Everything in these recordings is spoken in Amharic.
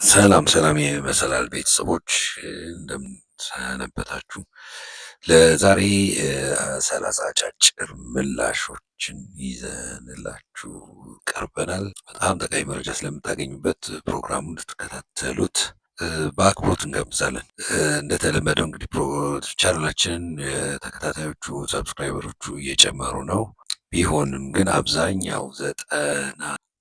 ሰላም ሰላም የመሰላል ቤተሰቦች እንደምን ሰነበታችሁ? ለዛሬ 30 አጫጭር ምላሾችን ይዘንላችሁ ቀርበናል። በጣም ጠቃሚ መረጃ ስለምታገኙበት ፕሮግራሙ እንድትከታተሉት በአክብሮት እንጋብዛለን። እንደተለመደው እንግዲህ ቻናላችንን ተከታታዮቹ ሰብስክራይበሮቹ እየጨመሩ ነው። ቢሆንም ግን አብዛኛው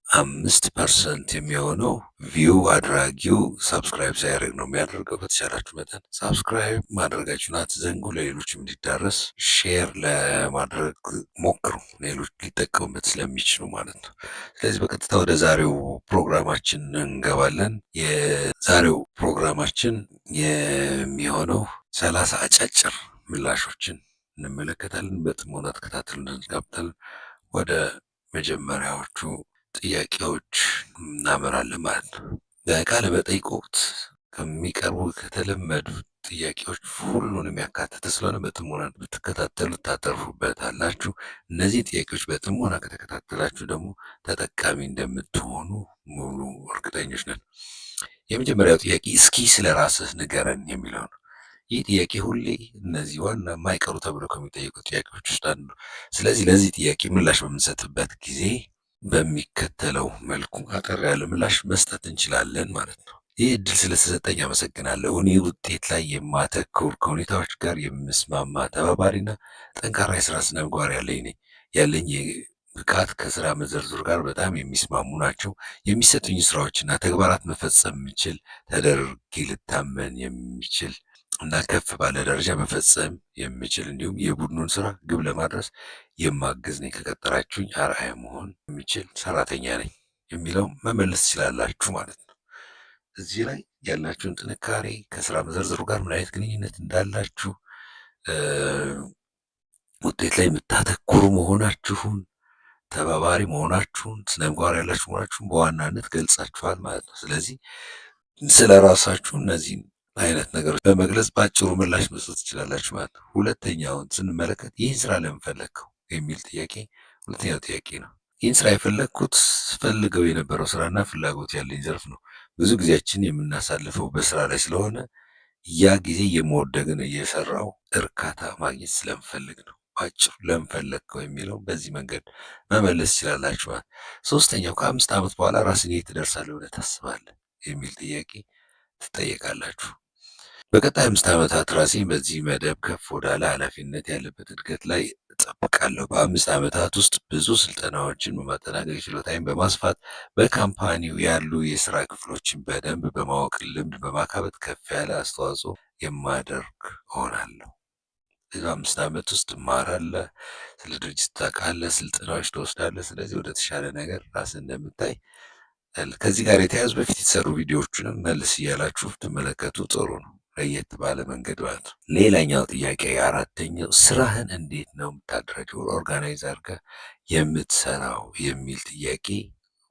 95% የሚሆነው ቪው አድራጊው ሰብስክራይብ ሳያደርግ ነው የሚያደርገው። በተቻላችሁ መጠን ሰብስክራይብ ማድረጋችሁን አትዘንጉ። ለሌሎችም እንዲዳረስ ሼር ለማድረግ ሞክሩ፣ ሌሎች ሊጠቀሙበት ስለሚችሉ ማለት ነው። ስለዚህ በቀጥታ ወደ ዛሬው ፕሮግራማችን እንገባለን። የዛሬው ፕሮግራማችን የሚሆነው 30 አጫጭር ምላሾችን እንመለከታለን። በጥሞና ተከታተሉን እንጋብዛለን። ወደ መጀመሪያዎቹ ጥያቄዎች እናመራለን ማለት ነው። በቃለ መጠይቅ ወቅት ከሚቀርቡ ከተለመዱ ጥያቄዎች ሁሉንም ያካተተ ስለሆነ በጥሞና ብትከታተሉት ታተርፉበታላችሁ። እነዚህ ጥያቄዎች በጥሞና ከተከታተላችሁ ደግሞ ተጠቃሚ እንደምትሆኑ ሙሉ እርግጠኞች ነን። የመጀመሪያው ጥያቄ እስኪ ስለ ራስህ ንገረን የሚለው ነው። ይህ ጥያቄ ሁሌ እነዚህ ዋና የማይቀሩ ተብለው ከሚጠየቁ ጥያቄዎች ውስጥ አንዱ ነው። ስለዚህ ለዚህ ጥያቄ ምላሽ በምንሰጥበት ጊዜ በሚከተለው መልኩ አጠር ያለ ምላሽ መስጠት እንችላለን ማለት ነው። ይህ እድል ስለተሰጠኝ አመሰግናለሁ። እኔ ውጤት ላይ የማተኩር ከሁኔታዎች ጋር የምስማማ ተባባሪና ጠንካራ የስራ ስነ ምግባር ያለኝ ነኝ። ያለኝ ብቃት ከስራ መዘርዝር ጋር በጣም የሚስማሙ ናቸው። የሚሰጡኝ ስራዎችና ተግባራት መፈጸም የምችል ተደርጌ ልታመን የሚችል እና ከፍ ባለ ደረጃ መፈጸም የምችል እንዲሁም የቡድኑን ስራ ግብ ለማድረስ የማግዝ ነኝ። ከቀጠራችሁኝ አርአያ መሆን የሚችል ሰራተኛ ነኝ የሚለው መመለስ ትችላላችሁ ማለት ነው። እዚህ ላይ ያላችሁን ጥንካሬ ከስራ መዘርዝሩ ጋር ምን አይነት ግንኙነት እንዳላችሁ፣ ውጤት ላይ የምታተኩሩ መሆናችሁን፣ ተባባሪ መሆናችሁን፣ ስነ ምግባር ያላችሁ መሆናችሁን በዋናነት ገልጻችኋል ማለት ነው። ስለዚህ ስለ ራሳችሁ እነዚህን አይነት ነገሮች በመግለጽ በአጭሩ ምላሽ መስጠት ትችላላችሁ ማለት ነው። ሁለተኛውን ስንመለከት ይህን ስራ ለምን ፈለግከው የሚል ጥያቄ ሁለተኛው ጥያቄ ነው። ይህን ስራ የፈለግኩት ፈልገው የነበረው ስራና ፍላጎት ያለኝ ዘርፍ ነው። ብዙ ጊዜያችን የምናሳልፈው በስራ ላይ ስለሆነ ያ ጊዜ የመወደግን እየሰራው እርካታ ማግኘት ስለምፈልግ ነው። አጭሩ ለምን ፈለግከው የሚለው በዚህ መንገድ መመለስ ትችላላችሁ ማለት። ሶስተኛው ከ5 ዓመት በኋላ ራስን የት ትደርሳለህ ብለህ ታስባለህ የሚል ጥያቄ ትጠየቃላችሁ። በቀጣይ 5 ዓመታት ራሴን በዚህ መደብ ከፍ ወዳለ ኃላፊነት ያለበት እድገት ላይ እጠብቃለሁ። በ5 ዓመታት ውስጥ ብዙ ስልጠናዎችን በማጠናቀቅ ችሎታዬን በማስፋት በካምፓኒው ያሉ የስራ ክፍሎችን በደንብ በማወቅ ልምድ በማካበት ከፍ ያለ አስተዋጽኦ የማደርግ እሆናለሁ። በ5 ዓመት ውስጥ ትማራለህ፣ ስለ ድርጅት ታውቃለህ፣ ስልጠናዎች ትወስዳለህ። ስለዚህ ወደ ተሻለ ነገር ራስን እንደምታይ ከዚህ ጋር የተያያዙ በፊት የተሰሩ ቪዲዮዎችንም መልስ እያላችሁ ትመለከቱ ጥሩ ነው፣ ለየት ባለ መንገድ ማለት ነው። ሌላኛው ጥያቄ አራተኛው ስራህን እንዴት ነው የምታደራጀው ኦርጋናይዝ አድርገህ የምትሰራው የሚል ጥያቄ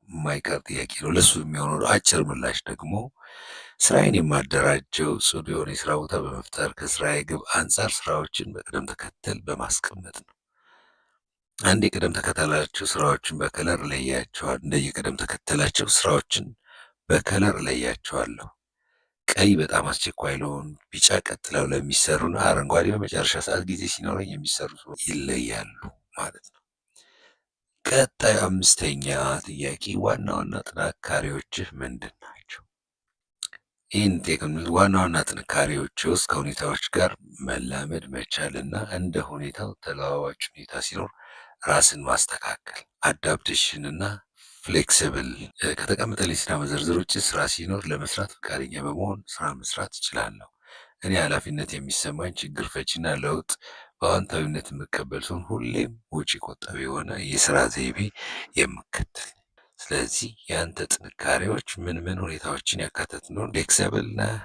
የማይቀር ጥያቄ ነው። ለሱ የሚሆነው አጭር ምላሽ ደግሞ ስራዬን የማደራጀው ጽዱ የሆነ የስራ ቦታ በመፍጠር ከስራዬ ግብ አንጻር ስራዎችን በቅደም ተከተል በማስቀመጥ ነው። አንድ የቅደም ተከተላቸው ስራዎችን በከለር ለያቸዋል። እንደየቅደም ተከተላቸው ስራዎችን በከለር ለያቸዋለሁ። ቀይ በጣም አስቸኳይ ለሆኑ፣ ቢጫ ቀጥለው ለሚሰሩና አረንጓዴ በመጨረሻ ሰዓት ጊዜ ሲኖረኝ የሚሰሩ ይለያሉ ማለት ነው። ቀጣይ 5ኛ ጥያቄ ዋና ዋና ጥንካሬዎችህ ምንድን ናቸው? ይህን ቴክኖሎጂ ዋና ዋና ጥንካሬዎች ውስጥ ከሁኔታዎች ጋር መላመድ መቻልና እንደ ሁኔታው ተለዋዋጭ ሁኔታ ሲኖር ራስን ማስተካከል አዳፕቴሽን እና ፍሌክሲብል ከተቀመጠልኝ ስራ መዘርዝር ውጭ ስራ ሲኖር ለመስራት ፈቃደኛ በመሆን ስራ መስራት እችላለሁ። እኔ ኃላፊነት የሚሰማኝ ችግር ፈቺና ለውጥ በአዎንታዊነት የምቀበል ሲሆን ሁሌም ውጪ ቆጣቢ የሆነ የስራ ዘይቤ የምከተል። ስለዚህ የአንተ ጥንካሬዎች ምን ምን ሁኔታዎችን ያካተት ነው? ፍሌክሲብል ነህ፣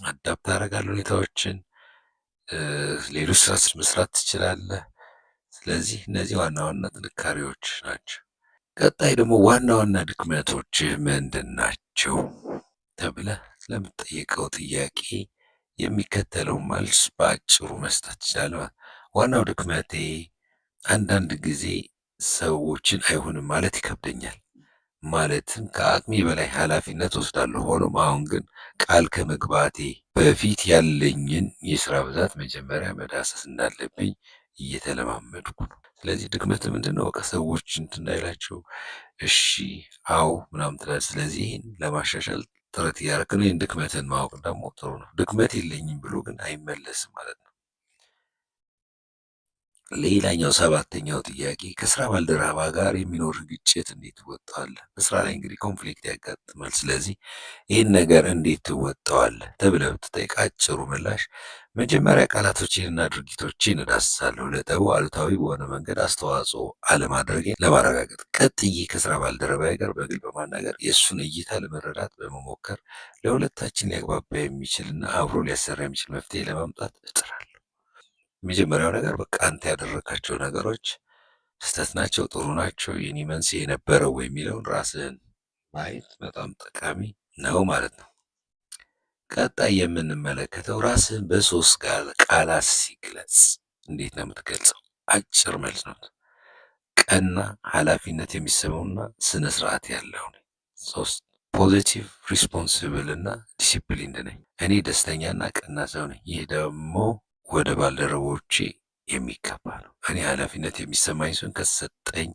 አዳፕት ታደርጋለህ ሁኔታዎችን፣ ሌሎች ስራ መስራት ትችላለህ። ስለዚህ እነዚህ ዋና ዋና ጥንካሬዎች ናቸው። ቀጣይ ደግሞ ዋና ዋና ድክመቶች ምንድን ናቸው ተብለህ ስለምትጠይቀው ጥያቄ የሚከተለው መልስ በአጭሩ መስጠት ትችላለህ። ዋናው ድክመቴ አንዳንድ ጊዜ ሰዎችን አይሆንም ማለት ይከብደኛል። ማለትም ከአቅሜ በላይ ኃላፊነት ወስዳለሁ። ሆኖም አሁን ግን ቃል ከመግባቴ በፊት ያለኝን የስራ ብዛት መጀመሪያ መዳሰስ እንዳለብኝ እየተለማመድኩ ነው። ስለዚህ ድክመት ምንድን ነው? በቃ ሰዎች እንትን እንዳይላቸው እሺ አዎ ምናምን ትላለህ። ስለዚህ ይህን ለማሻሻል ጥረት እያደረክ ነው። ይህን ድክመትን ማወቅ ደግሞ ጥሩ ነው። ድክመት የለኝም ብሎ ግን አይመለስም ማለት ነው። ሌላኛው ሰባተኛው ጥያቄ ከስራ ባልደረባ ጋር የሚኖር ግጭት እንዴት ትወጣዋለህ? በስራ ላይ እንግዲህ ኮንፍሊክት ያጋጥማል። ስለዚህ ይህን ነገር እንዴት ትወጣዋለህ ተብለህ ብትጠይቅ አጭሩ ምላሽ መጀመሪያ ቃላቶችንና ድርጊቶችን እዳስሳለሁ። ለጠቡ አሉታዊ በሆነ መንገድ አስተዋጽኦ አለማድረጌን ለማረጋገጥ፣ ቀጥዬ ከስራ ባልደረባዬ ጋር በግል በማናገር የእሱን እይታ ለመረዳት በመሞከር ለሁለታችን ሊያግባባ የሚችልና አብሮ ሊያሰራ የሚችል መፍትሄ ለማምጣት እጥራለሁ። የመጀመሪያው ነገር በቃ አንተ ያደረካቸው ነገሮች ስህተት ናቸው፣ ጥሩ ናቸው፣ የኔ መንስኤ የነበረው ወይ የሚለውን ራስህን ማየት በጣም ጠቃሚ ነው ማለት ነው። ቀጣይ የምንመለከተው ራስህን በሶስት ቃላት ሲግለጽ እንዴት ነው የምትገልጸው? አጭር መልስ ነው። ቀና፣ ኃላፊነት የሚሰማውና ስነ ስርዓት ያለው ነኝ። ሶስት ፖዚቲቭ፣ ሪስፖንሲብል እና ዲሲፕሊንድ ነኝ። እኔ ደስተኛና ቀና ሰው ነኝ። ይህ ደግሞ ወደ ባልደረቦቼ የሚገባ ነው። እኔ ኃላፊነት የሚሰማኝ ሲሆን ከተሰጠኝ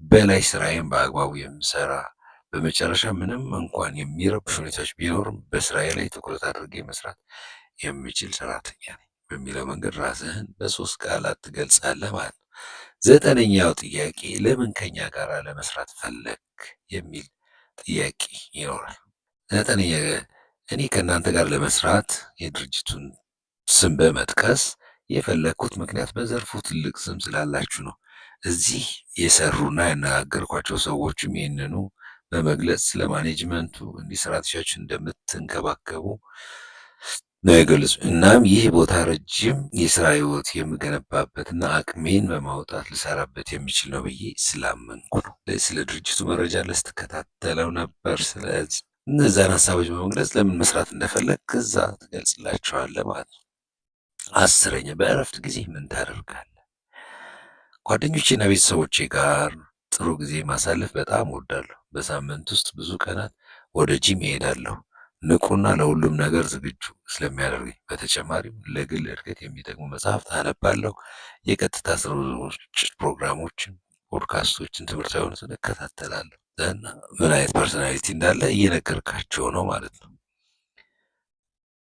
በላይ ስራዬን በአግባቡ የምሰራ፣ በመጨረሻ ምንም እንኳን የሚረብሽ ሁኔታዎች ቢኖርም በስራዬ ላይ ትኩረት አድርጌ መስራት የሚችል ሰራተኛ ነኝ በሚለው መንገድ ራስህን በሶስት ቃላት ትገልጻለህ ማለት ነው። ዘጠነኛው ጥያቄ ለምን ከኛ ጋር ለመስራት ፈለግ የሚል ጥያቄ ይኖራል። ዘጠነኛ እኔ ከእናንተ ጋር ለመስራት የድርጅቱን ስም በመጥቀስ የፈለግኩት ምክንያት በዘርፉ ትልቅ ስም ስላላችሁ ነው። እዚህ የሰሩና ያነጋገርኳቸው ሰዎችም ይህንኑ በመግለጽ ስለ ማኔጅመንቱ እንዲህ ስትራቴጂያችሁን እንደምትንከባከቡ ነው የገለጹ። እናም ይህ ቦታ ረጅም የስራ ህይወት የምገነባበትና አቅሜን በማውጣት ልሰራበት የሚችል ነው ብዬ ስላመንኩ ነው። ስለ ድርጅቱ መረጃ ስትከታተለው ነበር። ስለዚህ እነዛን ሀሳቦች በመግለጽ ለምን መስራት እንደፈለግ ከዛ ትገልጽላቸዋለህ ማለት ነው። አስረኛ በእረፍት ጊዜ ምን ታደርጋለህ? ጓደኞቼና ቤተሰቦቼ ጋር ጥሩ ጊዜ ማሳለፍ በጣም እወዳለሁ። በሳምንት ውስጥ ብዙ ቀናት ወደ ጂም እሄዳለሁ፣ ንቁና ለሁሉም ነገር ዝግጁ ስለሚያደርገኝ። በተጨማሪም ለግል እድገት የሚጠቅሙ መጽሐፍት አነባለሁ፣ የቀጥታ ስርጭት ፕሮግራሞችን፣ ፖድካስቶችን፣ ትምህርታዊ የሆኑትን እከታተላለሁ። እና ምን አይነት ፐርሶናሊቲ እንዳለ እየነገርካቸው ነው ማለት ነው።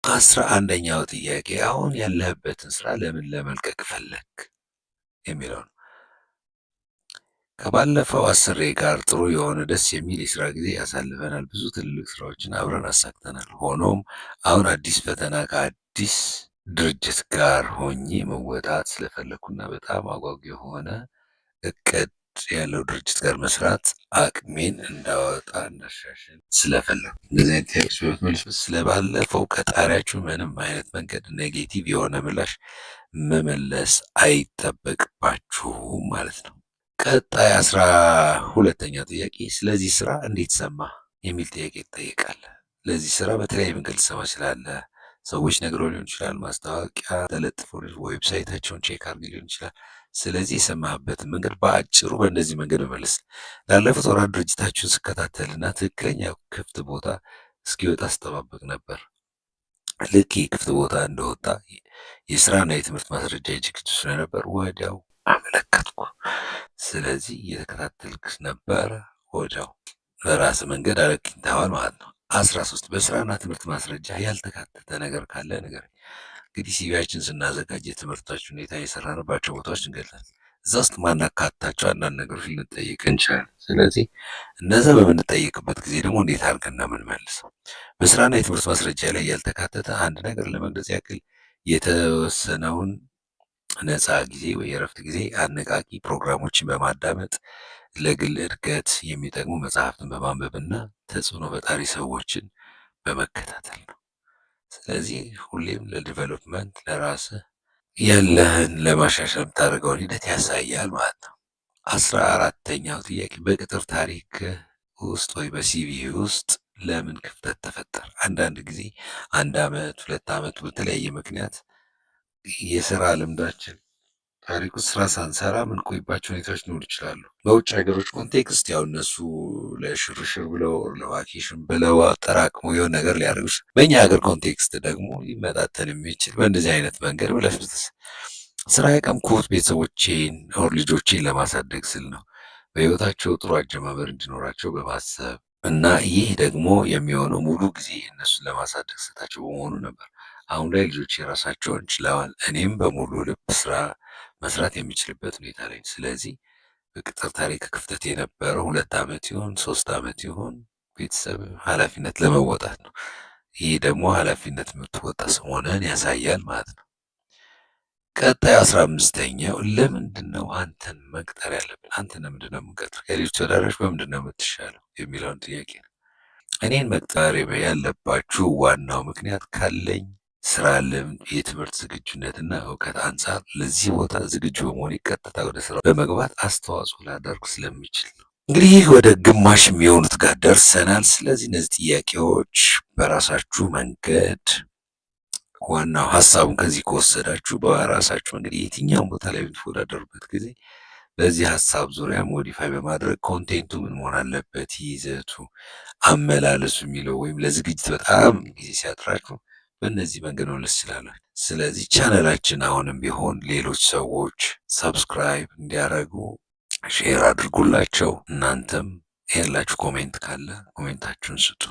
11ኛው ጥያቄ አሁን ያለህበትን ስራ ለምን ለመልቀቅ ፈለግ የሚለው ነው። ከባለፈው አስሬ ጋር ጥሩ የሆነ ደስ የሚል የስራ ጊዜ ያሳልፈናል። ብዙ ትልልቅ ስራዎችን አብረን አሳክተናል። ሆኖም አሁን አዲስ ፈተና ከአዲስ ድርጅት ጋር ሆኜ መወጣት ስለፈለግኩና በጣም አጓጊ የሆነ እቅድ ያለው ድርጅት ጋር መስራት አቅሜን እንዳወጣ እንዳሻሽል ስለፈለግኩ እንደዚህ አይነት ጥያቄዎች መልስ ስለባለፈው ቀጣሪያችሁ ምንም አይነት መንገድ ኔጌቲቭ የሆነ ምላሽ መመለስ አይጠበቅባችሁም ማለት ነው። ቀጣይ 12ኛ ጥያቄ ስለዚህ ስራ እንዴት ሰማ የሚል ጥያቄ ትጠይቃለህ። ለዚህ ስራ በተለያየ መንገድ ልትሰማ ትችላለህ። ሰዎች ነግረው ሊሆን ይችላል፣ ማስታወቂያ ተለጥፎ ዌብሳይታቸውን ቼክ አድርገህ ሊሆን ይችላል። ስለዚህ የሰማህበትን መንገድ በአጭሩ በእነዚህ መንገድ መመለስ። ላለፉት ወራት ድርጅታችሁን ስከታተልና ትክክለኛ ክፍት ቦታ እስኪወጣ ስጠባበቅ ነበር። ልክ ክፍት ቦታ እንደወጣ የስራና የትምህርት ማስረጃ ዝግጁ ስለነበር ወዲያው አመለከትኩ። ስለዚህ እየተከታተልክ ነበረ፣ ወዲያው በራስ መንገድ አግኝተዋል ማለት ነው። 13 በስራና ትምህርት ማስረጃ ያልተካተተ ነገር ካለ ንገረኝ። እንግዲህ ሲቪያችን ስናዘጋጅ የትምህርታችን ሁኔታ የሰራንባቸው ቦታዎች እንገልጻለን። እዛ ውስጥ ማናካታቸው አንዳንድ ነገሮች ልንጠይቅ እንችላለን። ስለዚህ እነዛ በምንጠይቅበት ጊዜ ደግሞ እንዴት አድርገን ነው የምንመልሰው? በስራና የትምህርት ማስረጃ ላይ ያልተካተተ አንድ ነገር ለመግለጽ ያክል የተወሰነውን ነፃ ጊዜ ወይ የእረፍት ጊዜ አነቃቂ ፕሮግራሞችን በማዳመጥ ለግል እድገት የሚጠቅሙ መጽሐፍትን በማንበብና ተጽዕኖ ፈጣሪ ሰዎችን በመከታተል ነው። ስለዚህ ሁሌም ለዲቨሎፕመንት ለራስህ ያለህን ለማሻሻል የምታደርገውን ሂደት ያሳያል ማለት ነው። 14ኛው ጥያቄ በቅጥር ታሪክ ውስጥ ወይ በሲቪ ውስጥ ለምን ክፍተት ተፈጠረ? አንዳንድ ጊዜ 1 ዓመት 2 ዓመት በተለያየ ምክንያት የስራ ልምዳችን ታሪክ ውስጥ ስራ ሳንሰራ ምንቆይባቸው ሁኔታዎች ሊኖሩ ይችላሉ። በውጭ ሀገሮች ኮንቴክስት ያው እነሱ ለሽርሽር ብለው ለቫኬሽን ብለው አጠራቅመው የሆነ ነገር ሊያደርጉ ይችላል። በእኛ ሀገር ኮንቴክስት ደግሞ ሊመጣጠን የሚችል በእንደዚህ አይነት መንገድ ለፊት ስራ ያቀምኩት ቤተሰቦቼን ኦር ልጆቼን ለማሳደግ ስል ነው። በህይወታቸው ጥሩ አጀማመር እንዲኖራቸው በማሰብ እና ይህ ደግሞ የሚሆነው ሙሉ ጊዜ እነሱን ለማሳደግ ስታቸው በመሆኑ ነበር። አሁን ላይ ልጆች የራሳቸውን ችለዋል። እኔም በሙሉ ልብ ስራ መስራት የሚችልበት ሁኔታ ላይ። ስለዚህ በቅጥር ታሪክ ክፍተት የነበረው 2 ዓመት ይሆን 3 ዓመት ይሆን ቤተሰብ ኃላፊነት ለመወጣት ነው። ይህ ደግሞ ኃላፊነት የምትወጣ መሆንህን ያሳያል ማለት ነው። ቀጣይ 15ኛው ለምንድን ነው አንተን መቅጠር ያለብን? አንተን ለምንድን ነው የምንቀጥር? ከሌሎች ተወዳዳሪዎች በምንድን ነው የምትሻለው የሚለውን ጥያቄ ነው። እኔን መቅጠር ያለባችሁ ዋናው ምክንያት ካለኝ ስራ ልምድ፣ የትምህርት ዝግጁነትና እውቀት አንጻር ለዚህ ቦታ ዝግጁ በመሆን ቀጥታ ወደ ስራ በመግባት አስተዋጽኦ ላደርግ ስለሚችል ነው። እንግዲህ ወደ ግማሽ የሚሆኑት ጋር ደርሰናል። ስለዚህ እነዚህ ጥያቄዎች በራሳችሁ መንገድ ዋናው ሀሳቡን ከዚህ ከወሰዳችሁ በራሳችሁ መንገድ የትኛውን ቦታ ላይ በምትወዳደሩበት ጊዜ በዚህ ሀሳብ ዙሪያ ሞዲፋይ በማድረግ ኮንቴንቱ ምን መሆን አለበት፣ ይዘቱ፣ አመላለሱ የሚለው ወይም ለዝግጅት በጣም ጊዜ ሲያጥራችሁ በእነዚህ መንገድ መመለስ ይችላለን። ስለዚህ ቻናላችን አሁንም ቢሆን ሌሎች ሰዎች ሰብስክራይብ እንዲያደርጉ ሼር አድርጉላቸው። እናንተም ያላችሁ ኮሜንት ካለ ኮሜንታችሁን ስጡ።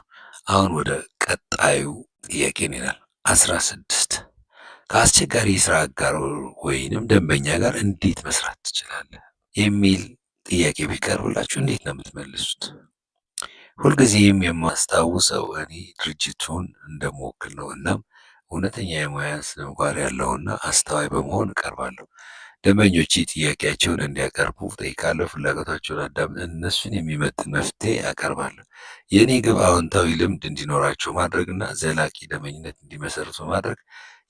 አሁን ወደ ቀጣዩ ጥያቄ ይላል 16 ከአስቸጋሪ የስራ አጋር ወይንም ደንበኛ ጋር እንዴት መስራት ትችላለህ የሚል ጥያቄ ቢቀርብላችሁ እንዴት ነው የምትመልሱት? ሁልጊዜም የማስታውሰው እኔ ድርጅቱን እንደምወክል ነው። እናም እውነተኛ የሙያ ስነምግባር ያለውና አስተዋይ በመሆን እቀርባለሁ። ደንበኞቼ ጥያቄያቸውን እንዲያቀርቡ ጠይቃለሁ። ፍላጎታቸውን አዳምጠን እነሱን የሚመጥን መፍትሄ አቀርባለሁ። የእኔ ግብ አዎንታዊ ልምድ እንዲኖራቸው ማድረግና ዘላቂ ደንበኝነት እንዲመሰርቱ ማድረግ፣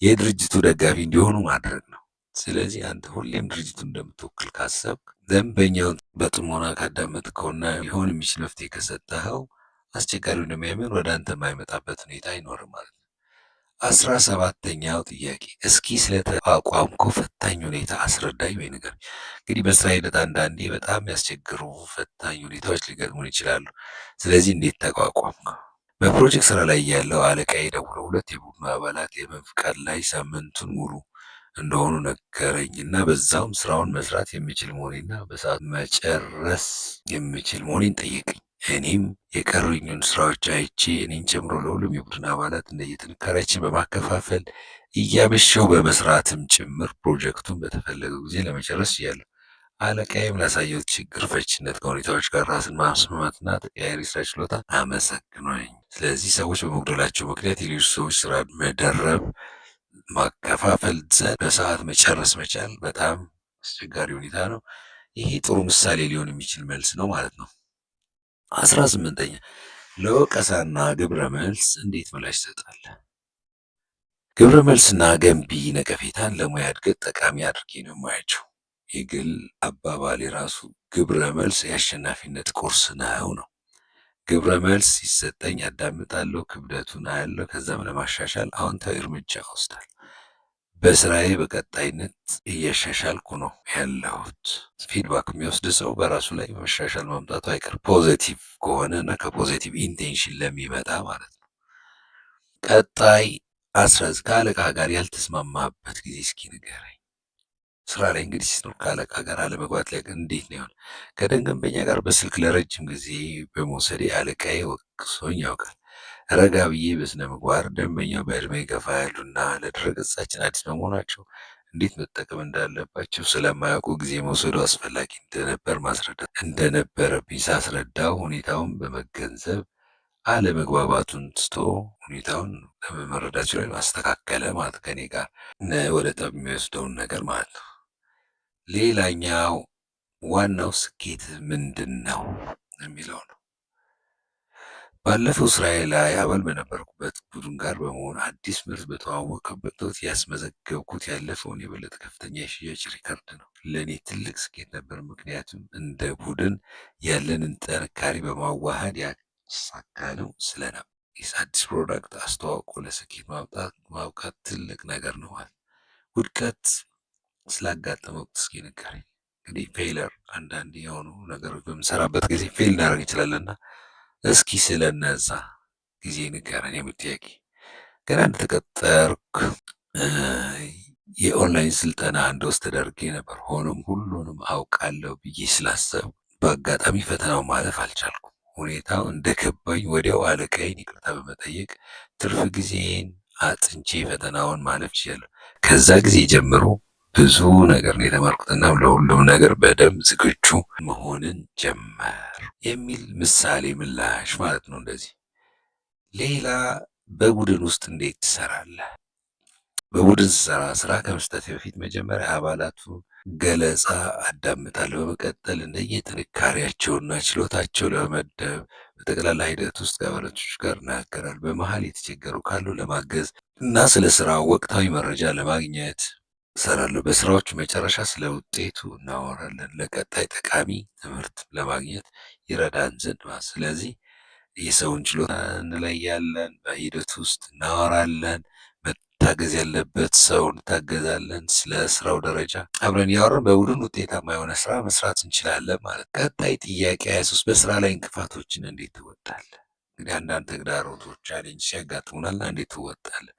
የድርጅቱ ደጋፊ እንዲሆኑ ማድረግ ነው። ስለዚህ አንተ ሁሌም ድርጅቱን እንደምትወክል ካሰብክ፣ ደንበኛውን በጥሞና ካዳመጥከውና ሊሆን የሚችል መፍትሄ ከሰጠኸው አስቸጋሪው እንደሚያምን ወደ አንተ የማይመጣበት ሁኔታ አይኖርም ማለት ነው። 17ኛው ጥያቄ እስኪ ስለተቋቋምከው ፈታኝ ሁኔታ አስረዳኝ ወይ ንገር። እንግዲህ በስራ ሂደት አንዳንዴ በጣም ያስቸግሩ ፈታኝ ሁኔታዎች ሊገጥሙን ይችላሉ። ስለዚህ እንዴት ተቋቋምከው? በፕሮጀክት ስራ ላይ ያለው አለቃዬ ደውለው 2 የቡድኑ አባላት የመፍቃድ ላይ ሳምንቱን ሙሉ እንደሆኑ ነገረኝ እና በዛውም ስራውን መስራት የሚችል መሆኔና በሰዓት መጨረስ የሚችል መሆኔን ጠየቀኝ። እኔም የቀሩኝን ስራዎች አይቼ እኔን ጨምሮ ለሁሉም የቡድን አባላት እንደየጥንካሬያችን በማከፋፈል እያመሸው በመስራትም ጭምር ፕሮጀክቱን በተፈለገው ጊዜ ለመጨረስ እያለሁ አለቃዬም ላሳየው ችግር ፈችነት ከሁኔታዎች ጋር ራስን ማስማማትና ተቀያሪ ስራ ችሎታ አመሰግኖኝ። ስለዚህ ሰዎች በመጉደላቸው ምክንያት የሌሎች ሰዎች ስራ መደረብ፣ ማከፋፈል፣ በሰዓት መጨረስ መቻል በጣም አስቸጋሪ ሁኔታ ነው። ይሄ ጥሩ ምሳሌ ሊሆን የሚችል መልስ ነው ማለት ነው። 18ኛ ለወቀሳና ግብረ መልስ እንዴት ምላሽ ትሰጣለህ? ግብረ መልስና ገንቢ ነቀፌታን ለሙያ እድገት ጠቃሚ አድርጌ ነው የማያቸው። የግል አባባል የራሱ ግብረ መልስ የአሸናፊነት ቁርስ ነው። ግብረ መልስ ሲሰጠኝ አዳምጣለሁ፣ ክብደቱን አያለሁ፣ ከዛም ለማሻሻል አዎንታዊ እርምጃ እወስዳለሁ። በስራዬ በቀጣይነት እያሻሻልኩ ነው ያለሁት። ፊድባክ የሚወስድ ሰው በራሱ ላይ መሻሻል ማምጣቱ አይቀርም፣ ፖዘቲቭ ከሆነ እና ከፖዘቲቭ ኢንቴንሽን ለሚመጣ ማለት ነው። ቀጣይ 19 ከአለቃ ጋር ያልተስማማበት ጊዜ እስኪ ንገረኝ። ስራ ላይ እንግዲህ ሲኖር ከአለቃ ጋር አለመግባት ላይ እንዴት ነው ይሆን? ከደንበኛ ጋር በስልክ ለረጅም ጊዜ በመውሰዴ አለቃዬ ወቅሶኝ ያውቃል። ረጋ ብዬ በስነ ምግባር ደንበኛው በእድሜ ገፋ ያሉና ለድረገጻችን አዲስ በመሆናቸው እንዴት መጠቀም እንዳለባቸው ስለማያውቁ ጊዜ መውሰዱ አስፈላጊ እንደነበር ማስረዳት እንደነበረብኝ ሳስረዳው ሁኔታውን በመገንዘብ አለመግባባቱን ትቶ ሁኔታውን ለመረዳት ሲሆን ማስተካከለ ማለት ከኔ ጋር ወደ ጠብ የሚወስደውን ነገር ማለት ነው። ሌላኛው ዋናው ስኬት ምንድን ነው የሚለው ነው። ባለፈው ስራዬ ላይ አባል በነበርኩበት ቡድን ጋር በመሆን አዲስ ምርት በተዋወቀበት ወቅት ያስመዘገብኩት ያለፈውን የበለጠ ከፍተኛ የሽያጭ ሪከርድ ነው። ለእኔ ትልቅ ስኬት ነበር፣ ምክንያቱም እንደ ቡድን ያለንን ጥንካሬ በማዋሃድ ያሳካነው ስለነበር። አዲስ ፕሮዳክት አስተዋውቆ ለስኬት ማብቃት ትልቅ ነገር ነው። ውድቀት ስላጋጠመው እስኪ ንገረኝ። እንግዲህ ፌለር አንዳንድ የሆኑ ነገሮች በምሰራበት ጊዜ ፌል እናደርግ እንችላለንና እስኪ ስለነዛ ጊዜ ንገረን የሚል ጥያቄ። ገና እንደተቀጠርኩ የኦንላይን ስልጠና እንድወስድ ተደርጌ ነበር። ሆኖም ሁሉንም አውቃለሁ ብዬ ስላሰብ በአጋጣሚ ፈተናውን ማለፍ አልቻልኩም። ሁኔታው እንደገባኝ ወዲያው አለቃዬን ይቅርታ በመጠየቅ ትርፍ ጊዜን አጥንቼ ፈተናውን ማለፍ ችያለሁ። ከዛ ጊዜ ጀምሮ ብዙ ነገር ነው የተማርኩትና ለሁሉም ነገር በደንብ ዝግጁ መሆንን ጀመር የሚል ምሳሌ ምላሽ ማለት ነው። እንደዚህ ሌላ በቡድን ውስጥ እንዴት ትሰራለህ? በቡድን ስሰራ ስራ ከመስጠት በፊት መጀመሪያ አባላቱ ገለጻ አዳምጣለሁ። በመቀጠል እንደየጥንካሬያቸውና ችሎታቸው ለመመደብ በጠቅላላ ሂደት ውስጥ ከአባላቶች ጋር እናገራለሁ። በመሀል የተቸገሩ ካሉ ለማገዝ እና ስለ ስራው ወቅታዊ መረጃ ለማግኘት እሰራለሁ። በስራዎቹ መጨረሻ ስለ ውጤቱ እናወራለን፣ ለቀጣይ ጠቃሚ ትምህርት ለማግኘት ይረዳን ዘንድ። ስለዚህ የሰውን ችሎታ እንለያለን፣ በሂደት ውስጥ እናወራለን፣ መታገዝ ያለበት ሰው እንታገዛለን፣ ስለ ስራው ደረጃ አብረን እያወራን በቡድን ውጤታማ የሆነ ስራ መስራት እንችላለን ማለት። ቀጣይ ጥያቄ 23 በስራ ላይ እንቅፋቶችን እንዴት ትወጣለህ? እንግዲህ አንዳንድ ተግዳሮቶች ቻሌንጅ ሲያጋጥሙናልና እንዴት ትወጣለህ?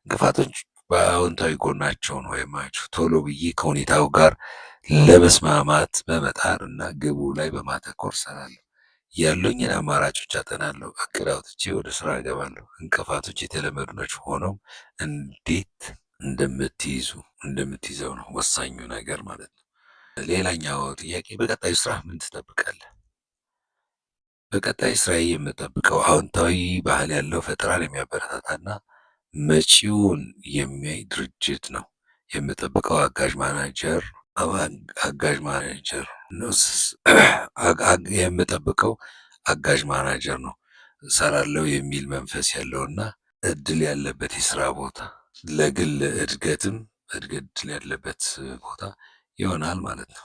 እንቅፋቶች በአዎንታዊ ጎናቸው ነው የማያቸው። ቶሎ ብዬ ከሁኔታው ጋር ለመስማማት በመጣር እና ግቡ ላይ በማተኮር እሰራለሁ። ያሉኝን አማራጮች አጠናለሁ። እቅድ አውጥቼ ወደ ስራ እገባለሁ። እንቅፋቶች የተለመዱ ናቸው። ሆኖም እንዴት እንደምትይዘው ነው ወሳኙ ነገር ማለት ነው። ሌላኛው ጥያቄ በቀጣዩ ስራ ምን ትጠብቃለህ? በቀጣይ ስራዬ የምጠብቀው አዎንታዊ ባህል ያለው ፈጠራን የሚያበረታታና መጪውን የሚያይ ድርጅት ነው። የምጠብቀው የምጠብቀው አጋዥ ማናጀር ነው። እሰራለሁ የሚል መንፈስ ያለውና እድል ያለበት የስራ ቦታ፣ ለግል እድል ያለበት ቦታ ይሆናል ማለት ነው።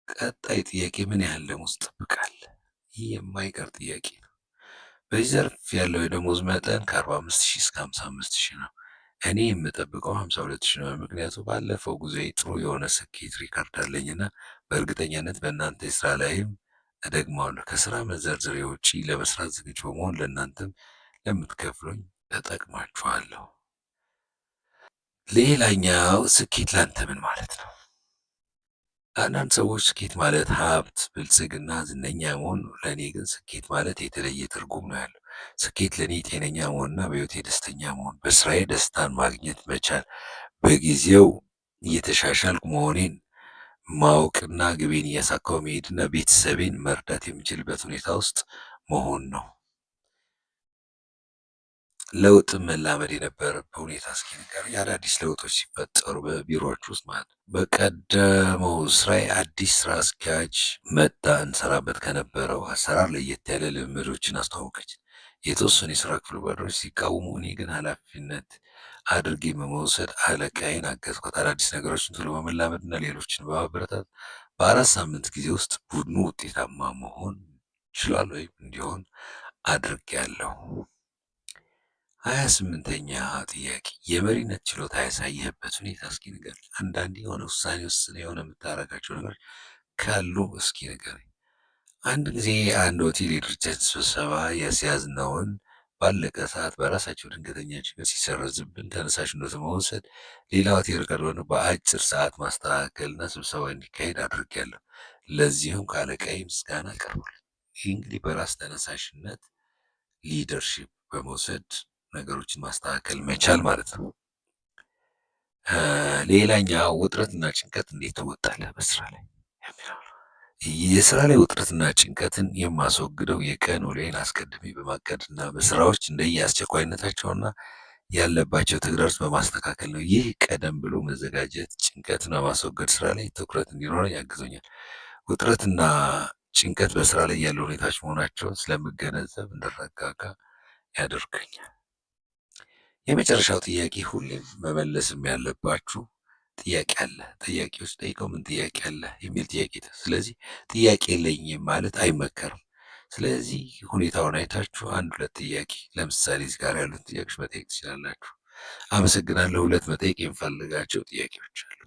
ቀጣይ ጥያቄ ምን ያህል ደሞዝ ትጠብቃለህ? ይህ የማይቀር ጥያቄ ነው። በዚህ ዘርፍ ያለው የደሞዝ መጠን ከ45,000 እስከ 55,000 ነው። እኔ የምጠብቀው 52,000 ነው። ምክንያቱ ባለፈው ጊዜ ጥሩ የሆነ ስኬት ሪካርድ አለኝና በእርግጠኛነት በእናንተ የስራ ላይም እደግመዋለሁ። ከስራ መዘርዘሪያ ውጪ ለመስራት ዝግጁ በመሆን ለእናንተም ለምትከፍሉኝ እጠቅማችኋለሁ። ሌላኛው ስኬት ላንተ ምን ማለት ነው? አንዳንድ ሰዎች ስኬት ማለት ሀብት፣ ብልጽግና፣ ዝነኛ መሆን ነው። ለእኔ ግን ስኬት ማለት የተለየ ትርጉም ነው ያለው። ስኬት ለእኔ ጤነኛ መሆንና በህይወቴ ደስተኛ መሆን፣ በስራዬ ደስታን ማግኘት መቻል፣ በጊዜው እየተሻሻልኩ መሆኔን ማወቅና ግቤን እያሳካው መሄድና ቤተሰቤን መርዳት የምችልበት ሁኔታ ውስጥ መሆን ነው። ለውጥ መላመድ የነበረበት ሁኔታ እስኪ ንገረኝ። አዳዲስ ለውጦች ሲፈጠሩ በቢሮዎች ውስጥ ማለት ነው። በቀደመው ስራዬ አዲስ ስራ አስኪያጅ መጣ። እንሰራበት ከነበረው አሰራር ለየት ያለ ልምዶችን አስተዋወቀች። የተወሰኑ የስራ ክፍል ጓደኞች ሲቃወሙ፣ እኔ ግን ኃላፊነት አድርጌ በመውሰድ አለቃዬን አገዝኳት። አዳዲስ ነገሮችን ቶሎ በመላመድና ሌሎችን በማበረታት በ4 ሳምንት ጊዜ ውስጥ ቡድኑ ውጤታማ መሆን ችሏል ወይም እንዲሆን አድርጌያለሁ። 28ኛ ጥያቄ የመሪነት ችሎታ ያሳየህበት ሁኔታ እስኪ ንገረኝ። አንዳንድ የሆነ ውሳኔ የሆነ የምታደርጋቸው ነገሮች ካሉ እስኪ ንገረኝ። አንድ ጊዜ አንድ ሆቴል የድርጅት ስብሰባ ያስያዝነውን ባለቀ ሰዓት በራሳቸው ድንገተኛ ችግር ሲሰረዝብን ተነሳሽነት መውሰድ፣ ሌላ ሆቴል ቀርበን በአጭር ሰዓት ማስተካከልና ስብሰባ እንዲካሄድ አድርጌያለሁ። ለዚህም ከአለቃዬ ምስጋና ቀርቧል። ይህ እንግዲህ በራስ ተነሳሽነት ሊደርሺፕ በመውሰድ ነገሮችን ማስተካከል መቻል ማለት ነው። ሌላኛው ውጥረትና ጭንቀት እንዴት ትወጣለህ በስራ ላይ? የስራ ላይ ውጥረትና ጭንቀትን የማስወግደው የቀን ውሎዬን አስቀድሜ በማቀድና በስራዎች እንደየ አስቸኳይነታቸውና ያለባቸው ተግዳሮት በማስተካከል ነው። ይህ ቀደም ብሎ መዘጋጀት ጭንቀትን በማስወገድ ስራ ላይ ትኩረት እንዲኖረኝ ያግዞኛል። ውጥረትና ጭንቀት በስራ ላይ ያሉ ሁኔታዎች መሆናቸውን ስለምገነዘብ እንድረጋጋ ያደርገኛል። የመጨረሻው ጥያቄ ሁሌም መመለስም ያለባችሁ ጥያቄ አለ። ጥያቄዎች ጠይቀው ምን ጥያቄ አለ የሚል ጥያቄ። ስለዚህ ጥያቄ የለኝም ማለት አይመከርም። ስለዚህ ሁኔታውን አይታችሁ 1-2 ጥያቄ ለምሳሌ እዚህ ጋር ያሉት ጥያቄዎች መጠየቅ ትችላላችሁ። አመሰግናለሁ። 2 መጠየቅ የምፈልጋቸው ጥያቄዎች አሉ።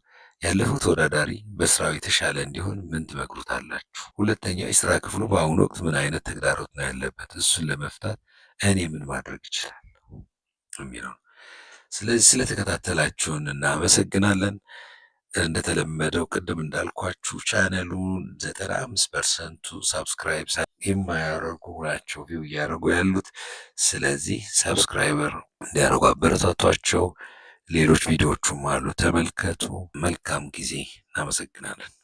ያለፈው ተወዳዳሪ በስራው የተሻለ እንዲሆን ምን ትመክሩታላችሁ? ሁለተኛው የስራ ክፍሉ በአሁኑ ወቅት ምን አይነት ተግዳሮት ነው ያለበት? እሱን ለመፍታት እኔ ምን ማድረግ እችላለሁ የሚለው። ስለዚህ ስለተከታተላችሁን እናመሰግናለን። እንደተለመደው ቅድም እንዳልኳችሁ ቻነሉን 95% ሳብስክራይብ የማያደርጉ ናቸው ቪው እያደረጉ ያሉት። ስለዚህ ሰብስክራይበር እንዲያደርጉ አበረታቷቸው። ሌሎች ቪዲዮዎቹም አሉ፣ ተመልከቱ። መልካም ጊዜ። እናመሰግናለን።